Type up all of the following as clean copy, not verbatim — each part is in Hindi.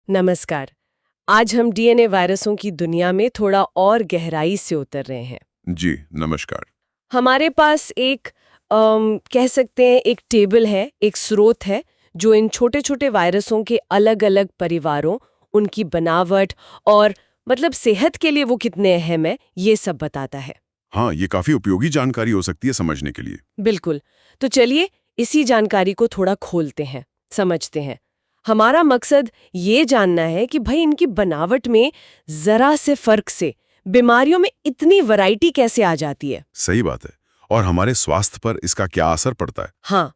नमस्कार। आज हम डीएनए वायरसों की दुनिया में थोड़ा और गहराई से उतर रहे हैं। जी नमस्कार। हमारे पास एक कह सकते हैं एक टेबल है, एक स्रोत है जो इन छोटे छोटे वायरसों के अलग अलग परिवारों, उनकी बनावट और मतलब सेहत के लिए वो कितने अहम है, ये सब बताता है। हाँ, ये काफी उपयोगी जानकारी हो सकती है समझने के लिए। बिल्कुल। तो चलिए इसी जानकारी को थोड़ा खोलते हैं, समझते हैं। हमारा मकसद ये जानना है कि भाई इनकी बनावट में जरा से फर्क से बीमारियों में इतनी वैरायटी कैसे आ जाती है। सही बात है। और हमारे स्वास्थ्य पर इसका क्या असर पड़ता है? हाँ,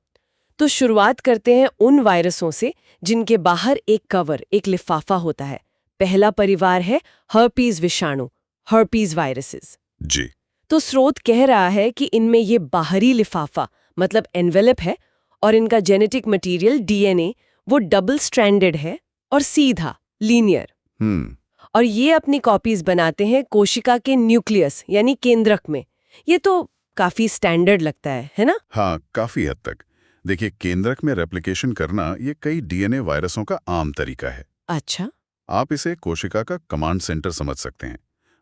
तो शुरुआत करते हैं उन वायरसों से जिनके बाहर एक कवर, एक लिफाफा होता है। पहला परिवार है हर्पीज विषाणु, हर्पीज वायरसेस। जी। तो स्रोत कह रहा है कि इनमें ये बाहरी लिफाफा मतलब एनवेलप है और इनका जेनेटिक मटेरियल डीएनए वो डबल स्ट्रैंडेड है और सीधा लीनियर। और ये अपनी कॉपीज बनाते हैं कोशिका के न्यूक्लियस यानी केंद्रक में। ये तो काफी स्टैंडर्ड लगता है ना? हाँ, काफी हद तक। देखिए, केंद्रक में रेप्लिकेशन करना ये कई डीएनए वायरसों का आम तरीका है। अच्छा। आप इसे कोशिका का कमांड सेंटर समझ सकते हैं।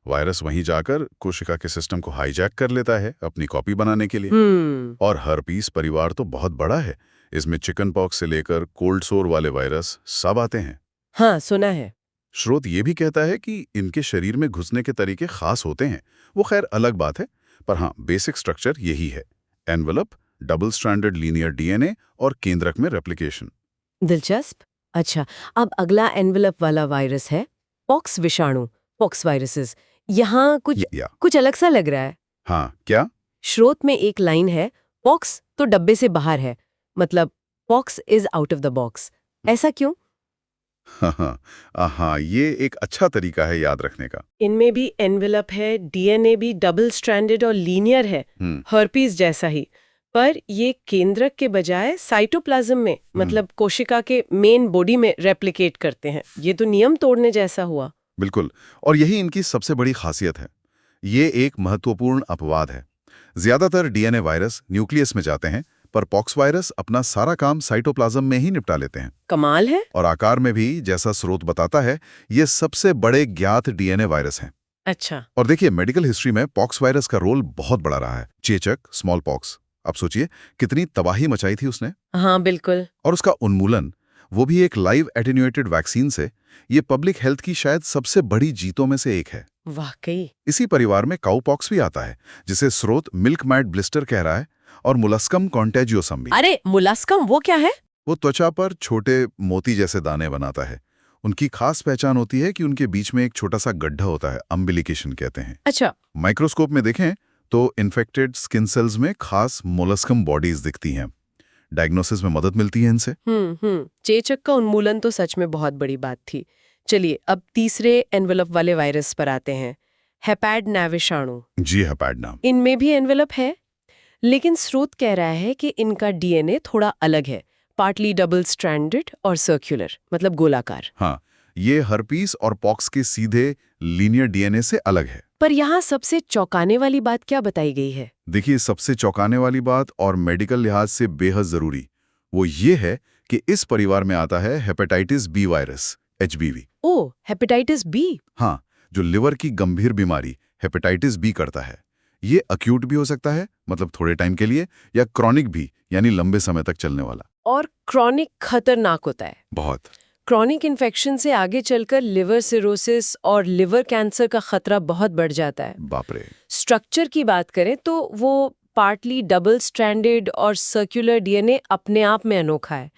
वायरस वहीं जाकर कोशिका के सिस्टम को हाईजैक कर लेता है अपनी कॉपी बनाने के लिए। और हर्पीस परिवार तो बहुत बड़ा है। इसमें चिकन पॉक्स से लेकर कोल्ड सोर वाले वायरस सब आते हैं। हाँ, सुना है। स्रोत ये भी कहता है कि इनके शरीर में घुसने के तरीके खास होते हैं। वो खैर अलग बात है, पर हाँ, बेसिक स्ट्रक्चर यही है। Envelope, double stranded linear DNA और केंद्रक में रेप्लिकेशन। दिलचस्प। अच्छा, अब अगला एनवेलप वाला वायरस है पॉक्स विषाणु, पॉक्स वायरसेस। यहाँ कुछ अलग सा लग रहा है। हाँ, क्या? स्रोत में एक लाइन है, पॉक्स तो डब्बे से बाहर है, मतलब pox is out of the box. ऐसा क्यों? हाँ, ये एक अच्छा तरीका है याद रखने का। इनमें भी एनवेलप है, डीएनए भी डबल स्ट्रैंडेड और लीनियर है, हर्पीज जैसा ही। पर ये केंद्रक के बजाय साइटोप्लाज्म में मतलब कोशिका के मेन बॉडी में रेप्लिकेट करते हैं। ये तो नियम तोड़ने जैसा हुआ। बिल्कुल, और यही इनकी सबसे बड़ी खासियत है। ये एक महत्वपूर्ण अपवाद है। ज्यादातर डीएनए वायरस न्यूक्लियस में जाते हैं, पर पॉक्स वायरस अपना सारा काम साइटोप्लाज्म में ही निपटा लेते हैं। कमाल है। और आकार में भी, जैसा स्रोत बताता है, ये सबसे बड़े ज्ञात डीएनए वायरस हैं। अच्छा। और देखिए, मेडिकल हिस्ट्री में पॉक्स वायरस का रोल बहुत बड़ा रहा है। चेचक, स्मॉल पॉक्स, अब सोचिए कितनी तबाही मचाई थी उसने। हाँ बिल्कुल। और उसका उन्मूलन, वो भी एक लाइव एटेन्यूएटेड वैक्सीन से, ये पब्लिक हेल्थ की शायद सबसे बड़ी जीतों में से एक है। वाकई। इसी परिवार में काउपॉक्स भी आता है, जिसे स्रोत मिल्क मैड ब्लिस्टर कह रहा है, और मुलस्कम कॉन्टेजियोसम भी। अरे मुलस्कम वो क्या है? वो त्वचा पर छोटे मोती जैसे दाने बनाता है। उनकी खास पहचान होती है कि उनके बीच में एक छोटा सा गड्ढा होता है, अम्बिलिकेशन कहते हैं। अच्छा। माइक्रोस्कोप में देखें तो इन्फेक्टेड स्किन सेल्स में खास मोलस्कम बॉडीज दिखती हैं। डायग्नोसिस में मदद मिलती है इनसे। चेचक का उन्मूलन तो सच में बहुत बड़ी बात थी। चलिए अब तीसरे एनवेलप वाले वायरस पर आते हैं, हेपैडना विषाणु। जी, हेपैडना। इनमें भी एनवेलप है, लेकिन स्रोत कह रहा है कि इनका डीएनए थोड़ा अलग है, पार्टली डबल स्ट्रैंडेड और सर्कुलर मतलब गोलाकार। हाँ, ये हर्पीस और पॉक्स के सीधे लीनियर डीएनए से अलग है। पर यहाँ सबसे चौंकाने वाली बात क्या बताई गई है? देखिए, सबसे चौंकाने वाली बात और मेडिकल लिहाज से बेहद जरूरी, वो ये है कि इस परिवार में आता है हेपेटाइटिस बी वायरस, एचबीवी। ओह, हेपेटाइटिस बी। हाँ, जो लिवर की गंभीर बीमारी हेपेटाइटिस बी करता है। ये अक्यूट भी हो सकता है, मतलब थोड़े टाइम के लिए, या क्रॉनिक भी, यानी लंबे समय तक चलने वाला। और क्रॉनिक खतरनाक होता है बहुत। क्रॉनिक इन्फेक्शन से आगे चलकर लिवर सिरोसिस और लिवर कैंसर का खतरा बहुत बढ़ जाता है। बाप रे। स्ट्रक्चर की बात करें तो वो पार्टली डबल स्ट्रैंडेड और सर्कुलर डीएनए अपने आप में अनोखा है।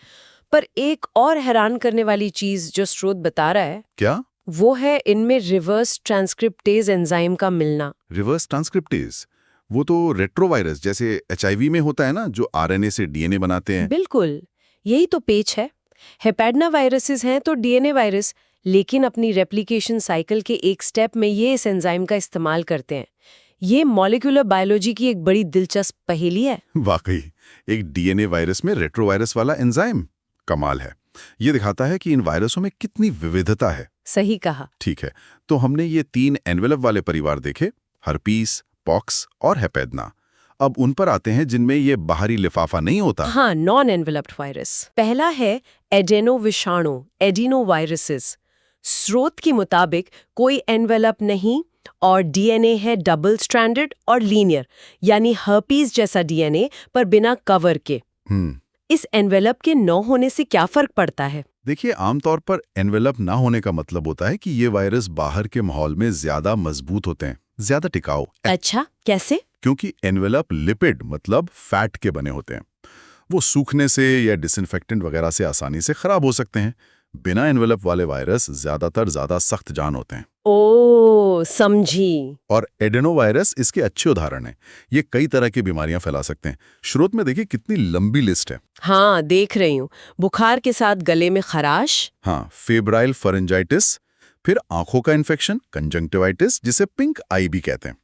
पर एक और हैरान करने वाली चीज जो स्रोत बता रहा है, क्या? वो है इनमें रिवर्स ट्रांसक्रिप्टेज एंजाइम का मिलना। रिवर्स ट्रांसक्रिप्टेज, वो तो रेट्रोवायरस जैसे एचआईवी में होता है ना, जो आरएनए से डीएनए बनाते हैं। बिल्कुल, यही तो पेच है। हेपेडना वायरसेस हैं तो डीएनए वायरस, लेकिन अपनी रेप्लिकेशन साइकिल के एक स्टेप में ये इस एंजाइम का इस्तेमाल करते हैं। ये मॉलिक्यूलर बायोलॉजी की एक बड़ी दिलचस्प पहेली है। वाकई, एक डीएनए वायरस में रेट्रोवायरस वाला एंजाइम, कमाल है। ये दिखाता है कि इन वायरसों में कितनी विविधता है। सही कहा। ठीक है, तो हमने ये 3 एनवेलप वाले परिवार देखे, हर्पीस, पॉक्स और हेपेडना। अब उन पर आते हैं जिनमें ये बाहरी लिफाफा नहीं होता। हाँ, नॉन एनवेलप्ड वायरस। पहला है एडेनो विषाणु, एडिनो वायरसेस। स्रोत के मुताबिक कोई एनवेलप नहीं और डीएनए है डबल स्ट्रैंडेड और लीनियर, यानी हर्पीज जैसा डीएनए पर बिना कवर के। इस एनवेलप के न होने से क्या फर्क पड़ता है? देखिए, आमतौर पर एनवेलप ना होने का मतलब होता है कि ये वायरस बाहर के माहौल में ज्यादा मजबूत होते हैं, ज्यादा टिकाऊ। अच्छा, कैसे? क्योंकि एनवेलप लिपिड मतलब फैट के बने होते हैं। वो सूखने से या डिसइंफेक्टेंट वगैरह से आसानी से खराब हो सकते हैं। बिना एनवेलप वाले वायरस ज्यादातर ज्यादा सख्त जान होते हैं। ओ, समझी। और एडेनोवायरस इसके अच्छे उदाहरण हैं। ये कई तरह की बीमारियां फैला सकते हैं। स्रोत में देखिए कितनी लंबी लिस्ट है। हाँ, देख रही हूँ। बुखार के साथ गले में खराश। हाँ, फेब्राइल फरेंजाइटिस, फिर आंखों का इन्फेक्शन कंजंक्टिवाइटिस, जिसे पिंक आई भी कहते हैं।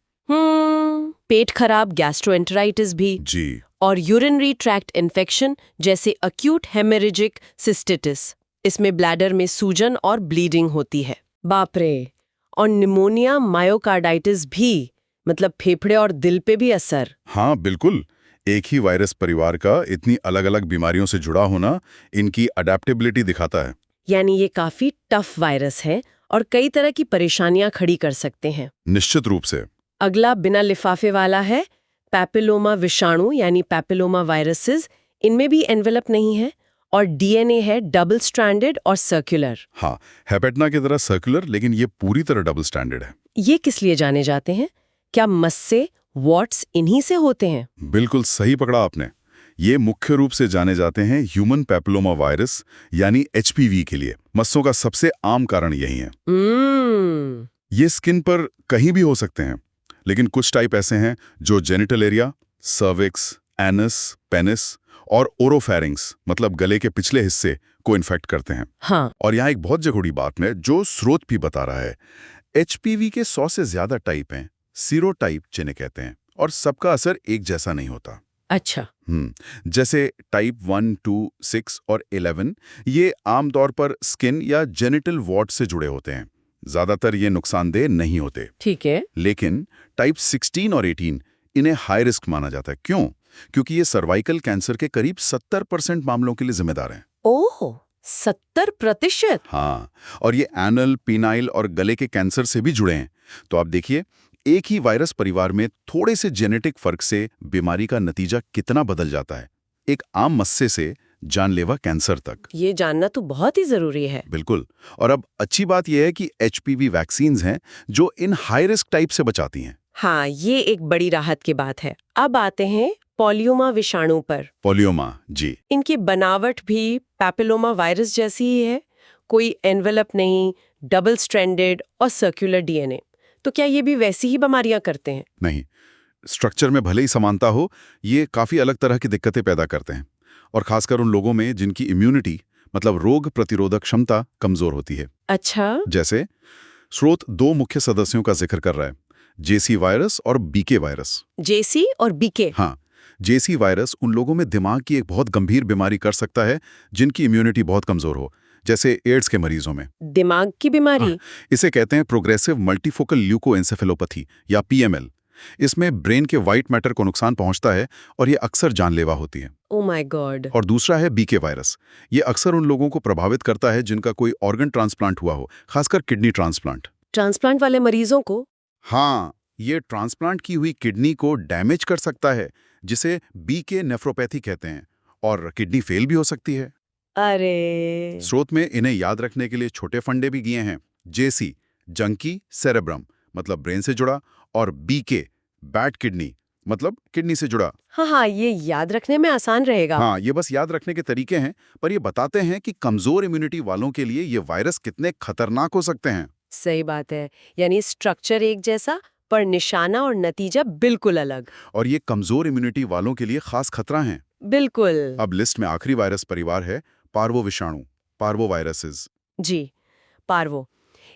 पेट खराब गैस्ट्रोएंटेराइटिस भी। जी। और यूरिनरी ट्रैक्ट इन्फेक्शन जैसे अक्यूट हेमरेजिक सिस्टिटिस। इसमें ब्लैडर में सूजन और ब्लीडिंग होती है। बाप रे। और निमोनिया मायोकार्डाइटिस भी, मतलब फेफड़े और दिल पे भी असर। हाँ बिल्कुल। एक ही वायरस परिवार का इतनी अलग-अलग बीमारियों से जुड़ा होना इनकी अडेप्टेबिलिटी दिखाता है। यानी ये काफी टफ वायरस है और कई तरह की परेशानियां खड़ी कर सकते हैं। निश्चित रूप से। अगला बिना लिफाफे वाला है पैपिलोमा विषाणु, यानी पैपिलोमा वायरसेस। इनमें भी एनवेलप नहीं है और डीएनए है डबल स्ट्रैंडेड और सर्कुलर। हाँ, हेपेटना की तरह सर्कुलर, लेकिन ये पूरी तरह डबल स्टैंडर्ड है। ये किस लिए जाने जाते हैं? क्या मस्से, वॉट्स इन्हीं से होते हैं? बिल्कुल सही पकड़ा आपने। ये मुख्य रूप से जाने जाते हैं ह्यूमन पैपिलोमा वायरस यानी एचपीवी के लिए। मस्सों का सबसे आम कारण यही है। ये स्किन पर कहीं भी हो सकते हैं, लेकिन कुछ टाइप ऐसे हैं जो genital area, cervix, anus, penis और ओरोफेरिंग्स मतलब गले के पिछले हिस्से को इन्फेक्ट करते हैं। हाँ। और यहाँ एक बहुत जरूरी बात है जो स्रोत भी बता रहा है, एचपीवी के 100 से ज्यादा टाइप हैं, सीरोटाइप जिन्हें कहते हैं, और सबका असर एक जैसा नहीं होता। अच्छा। जैसे टाइप 1, 2, 6 और 11 ये आमतौर पर स्किन या जेनिटल वॉट से जुड़े होते हैं। ज्यादातर ये नुकसानदेह नहीं होते। ठीक है। लेकिन टाइप 16 और 18 इन्हें हाई रिस्क माना जाता है। क्यों? क्योंकि ये सर्वाइकल कैंसर के करीब 70% मामलों के लिए जिम्मेदार हैं। ओह, 70%? हाँ, और ये एनल, पीनाइल और गले के कैंसर से भी जुड़े हैं। तो आप देखिए, एक ही वायरस परिवार में थोड़े से जेनेटिक फर्क से बीमारी का नतीजा कितना बदल जाता है, एक आम मस्से से जानलेवा कैंसर तक। ये जानना तो बहुत ही जरूरी है। बिल्कुल। और अब अच्छी बात यह है कि एचपीवी वैक्सीन्स हैं जो इन हाई रिस्क टाइप से बचाती हैं। हाँ, ये एक बड़ी राहत की बात है। अब आते हैं पोलियोमा विषाणु पर। पोलियोमा, जी। इनकी बनावट भी पैपिलोमा वायरस जैसी ही है। कोई एनवेलप नहीं, डबल स्ट्रैंडेड और सर्कुलर डीएनए। तो क्या ये भी वैसी ही बीमारियां करते हैं? नहीं, स्ट्रक्चर में भले ही समानता हो, ये काफी अलग तरह की दिक्कतें पैदा करते हैं, और खासकर उन लोगों में जिनकी इम्यूनिटी मतलब रोग प्रतिरोधक क्षमता कमजोर होती है। अच्छा। जैसे स्रोत 2 मुख्य सदस्यों का जिक्र कर रहा है, जेसी वायरस और बीके वायरस। जेसी और बीके? हाँ, जेसी वायरस उन लोगों में दिमाग की एक बहुत गंभीर बीमारी कर सकता है जिनकी इम्यूनिटी बहुत कमजोर हो, जैसे एड्स के मरीजों में। दिमाग की बीमारी? हाँ, इसे कहते हैं प्रोग्रेसिव मल्टीफोकल ल्यूकोएन्सेफेलोपैथी या पीएमएल। इसमें ब्रेन के व्हाइट मैटर को नुकसान पहुंचता है और ये अक्सर जानलेवा होती है। Oh my God. और दूसरा है बीके वायरस। ये अक्सर उन लोगों को प्रभावित करता है जिनका कोई ऑर्गन ट्रांसप्लांट हुआ हो, खासकर किडनी ट्रांसप्लांट। ट्रांसप्लांट वाले मरीजों को? हाँ, ये ट्रांसप्लांट की हुई किडनी को डैमेज कर सकता है, जिसे बीके नेफ्रोपैथी कहते हैं, और किडनी फेल भी हो सकती है। अरे। स्रोत में इन्हें याद रखने के लिए छोटे फंडे भी दिए हैं। जेसी जंकी सेरेब्रम मतलब ब्रेन से जुड़ा, और बीके बैड किडनी मतलब किडनी से जुड़ा। हाँ, ये याद रखने में आसान रहेगा। हाँ, ये बस याद रखने के तरीके हैं, पर ये बताते हैं कि कमजोर इम्यूनिटी वालों के लिए ये वायरस कितने खतरनाक हो सकते हैं। सही बात है। यानी स्ट्रक्चर एक जैसा पर निशाना और नतीजा बिल्कुल अलग। और ये कमजोर इम्यूनिटी वालों के लिए खास खतरा है। बिल्कुल। अब लिस्ट में आखिरी वायरस परिवार है पार्वो विषाणु, पार्वो वायरसेस। जी, पार्वो।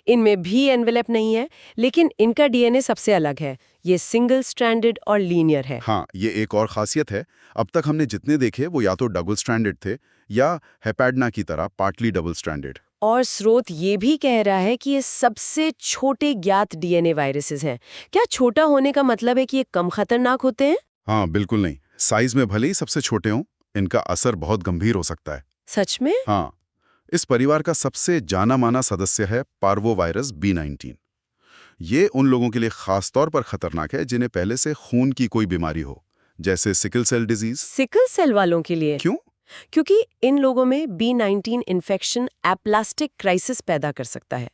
इनमें भी एनवेलप नहीं है, लेकिन इनका डीएनए सबसे अलग है। ये सिंगल स्ट्रैंडेड और लीनियर है। हाँ, ये एक और खासियत है। अब तक हमने जितने देखे वो या तो डबल स्ट्रैंडेड थे या हेपेडना की तरह पार्टली डबल स्ट्रैंडेड। और स्रोत ये भी कह रहा है कि ये सबसे छोटे ज्ञात डीएनए वायरसेस हैं। क्या छोटा होने का मतलब है कि ये कम खतरनाक होते हैं? हाँ, बिल्कुल नहीं। साइज में भले ही सबसे छोटे हों, इनका असर बहुत गंभीर हो सकता है। सच में? हाँ, इस परिवार का सबसे जाना माना सदस्य है पार्वोवायरस B19। ये उन लोगों के लिए खास तौर पर खतरनाक है जिन्हें पहले से खून की कोई बीमारी हो, जैसे sickle cell disease. Sickle cell वालों के लिए? क्यों? क्योंकि इन लोगों में B19 इन्फेक्शन एप्लास्टिक क्राइसिस पैदा कर सकता है।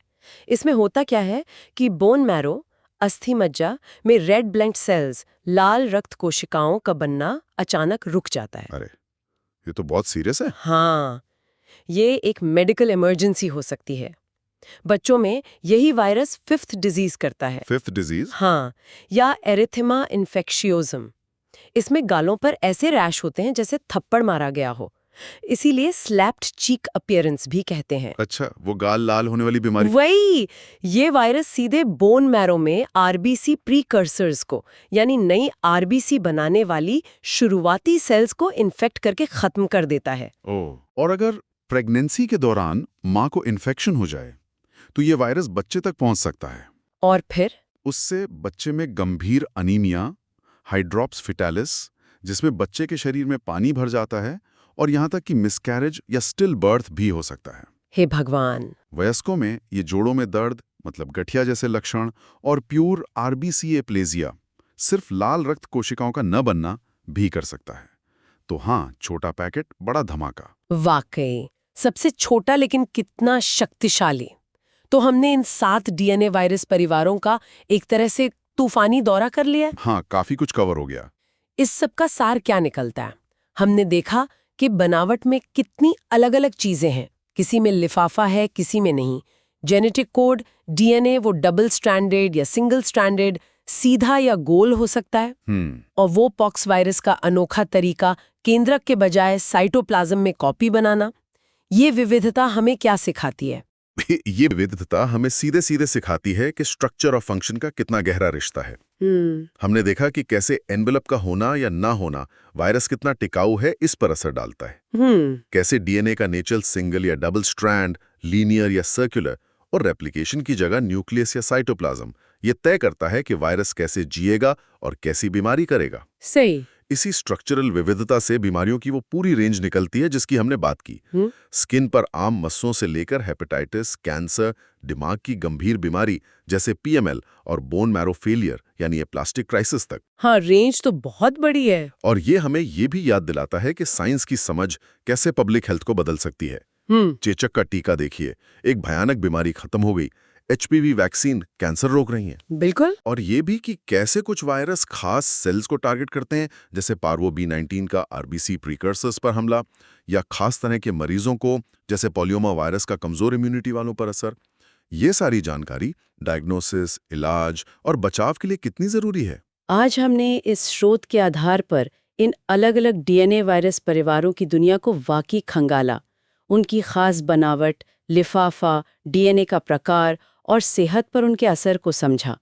इसमें होता क्या है कि बोन मैरो, अस्थि मज्जा में रेड ब्लड सेल्स, लाल रक्त कोशिकाओं का बनना अचानक रुक जाता है। अरे, ये तो बहुत सीरियस है। हाँ, ये एक मेडिकल इमरजेंसी हो सकती है। बच्चों में यही वायरस फिफ्थ डिजीज करता है। Fifth disease? हाँ, या एरिथेमा इन्फेक्शियोजम। इसमें गालों पर ऐसे रैश होते हैं जैसे थप्पड़ मारा गया हो, इसीलिए स्लैप्ड चीक अपीयरेंस भी कहते हैं। अच्छा, वो गाल लाल होने वाली बीमारी। वही, ये वायरस सीधे बोन मैरो में आरबीसी प्रीकर्सर्स को, यानी नई आरबीसी बनाने वाली शुरुआती सेल्स को इन्फेक्ट करके खत्म कर देता है। ओह, और अगर प्रेगनेंसी के दौरान माँ को इन्फेक्शन हो जाए तो ये वायरस बच्चे तक पहुंच सकता है। और फिर उससे बच्चे में गंभीर अनीमिया, हाइड्रोप्स फिटालिस, जिसमें बच्चे के शरीर में पानी भर जाता है, और यहाँ तक कि मिसकैरेज या स्टिल बर्थ भी हो सकता है। हे भगवान! वयस्कों में ये जोड़ों में दर्द, मतलब गठिया जैसे लक्षण, और प्यूर आरबीसी एप्लेजिया, सिर्फ लाल रक्त कोशिकाओं का न बनना भी कर सकता है। तो हाँ, छोटा पैकेट, बड़ा धमाका। वाकई सबसे छोटा लेकिन कितना शक्तिशाली। तो हमने इन 7 डीएनए वायरस परिवारों का एक तरह से तूफानी दौरा कर लिया। हाँ, काफी कुछ कवर हो गया। इस सब का सार क्या निकलता है? हमने देखा कि बनावट में कितनी अलग-अलग चीजें हैं। किसी में लिफाफा है, किसी में नहीं। जेनेटिक कोड, डीएनए वो डबल स्ट्रैंडेड या सिंगल स्ट्रैंडेड, सीधा या गोल हो सकता है। और वो पॉक्स वायरस का अनोखा तरीका, केंद्रक के बजाय साइटोप्लाज्म में कॉपी बनाना। ये विविधता हमें क्या सिखाती है? ये विविधता हमें सीधे सीधे सिखाती है कि स्ट्रक्चर और फंक्शन का कितना गहरा रिश्ता है। हमने देखा कि कैसे एनवेलप का होना या ना होना वायरस कितना टिकाऊ है, इस पर असर डालता है। कैसे डीएनए का नेचर सिंगल या डबल स्ट्रैंड, लीनियर या सर्कुलर, और रेप्लिकेशन की जगह न्यूक्लियस या साइटोप्लाज्म, ये तय करता है कि वायरस कैसे जिएगा और कैसी बीमारी करेगा। सही। इसी स्ट्रक्चरल विविधता से बीमारियों की वो पूरी रेंज निकलती है जिसकी हमने बात की। स्किन पर आम मस्सों से लेकर हेपेटाइटिस, कैंसर, दिमाग की गंभीर बीमारी जैसे PML और बोन मैरो फेलियर यानी एप्लास्टिक क्राइसिस तक। हाँ, रेंज तो बहुत बड़ी है। और ये हमें ये भी याद दिलाता है कि साइंस की समझ कैसे पब्लिक हेल्थ को बदल सकती है। चेचक का टीका देखिए, एक भयानक बीमारी खत्म हो गई। HPV वैक्सीन कैंसर रोक रही है। बिल्कुल। और ये भी कि कैसे कुछ वायरस खास सेल्स को टारगेट करते हैं, जैसे पार्वो B19 का आरबीसी प्रीकर्सर्स पर हमला, या खास तरह के मरीजों को जैसे पोलियोमा वायरस का कमजोर इम्यूनिटी वालों पर असर। ये सारी जानकारी डायग्नोसिस, इलाज और बचाव के लिए कितनी जरूरी है। आज हमने इस स्रोत के आधार पर इन अलग-अलग डीएनए वायरस परिवारों की दुनिया को वाकई खंगाला। उनकी खास बनावट, लिफाफा, डीएनए का प्रकार और सेहत पर उनके असर को समझा।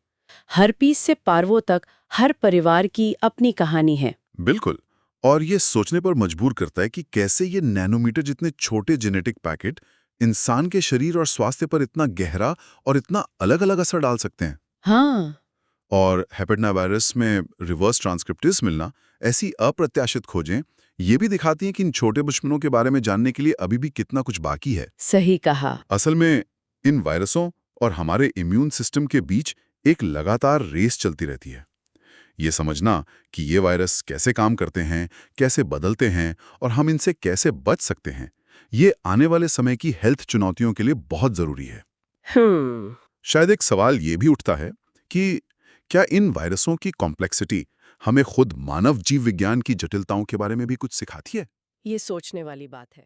हर्पीस से पार्वो तक हर परिवार की अपनी कहानी है। बिल्कुल, और ये सोचने पर मजबूर करता है कि कैसे ये नैनोमीटर जितने छोटे जेनेटिक पैकेट इंसान के शरीर और स्वास्थ्य पर इतना गहरा और इतना अलग-अलग असर डाल सकते हैं। हाँ, और हेपेटाइटिस वायरस में रिवर्स ट्रांसक्रिप्टेस मिलना, ऐसी अप्रत्याशित खोजें ये भी दिखाती हैं कि इन छोटे दुश्मनों के बारे में जानने के लिए अभी भी कितना कुछ बाकी है। सही कहा। असल में इन वायरसों और हमारे इम्यून सिस्टम के बीच एक लगातार रेस चलती रहती है। ये समझना कि ये वायरस कैसे काम करते हैं, कैसे बदलते हैं और हम इनसे कैसे बच सकते हैं, ये आने वाले समय की हेल्थ चुनौतियों के लिए बहुत जरूरी है। शायद एक सवाल ये भी उठता है कि क्या इन वायरसों की कॉम्प्लेक्सिटी हमें खुद मानव जीव विज्ञान की जटिलताओं के बारे में भी कुछ सिखाती है? ये सोचने वाली बात है।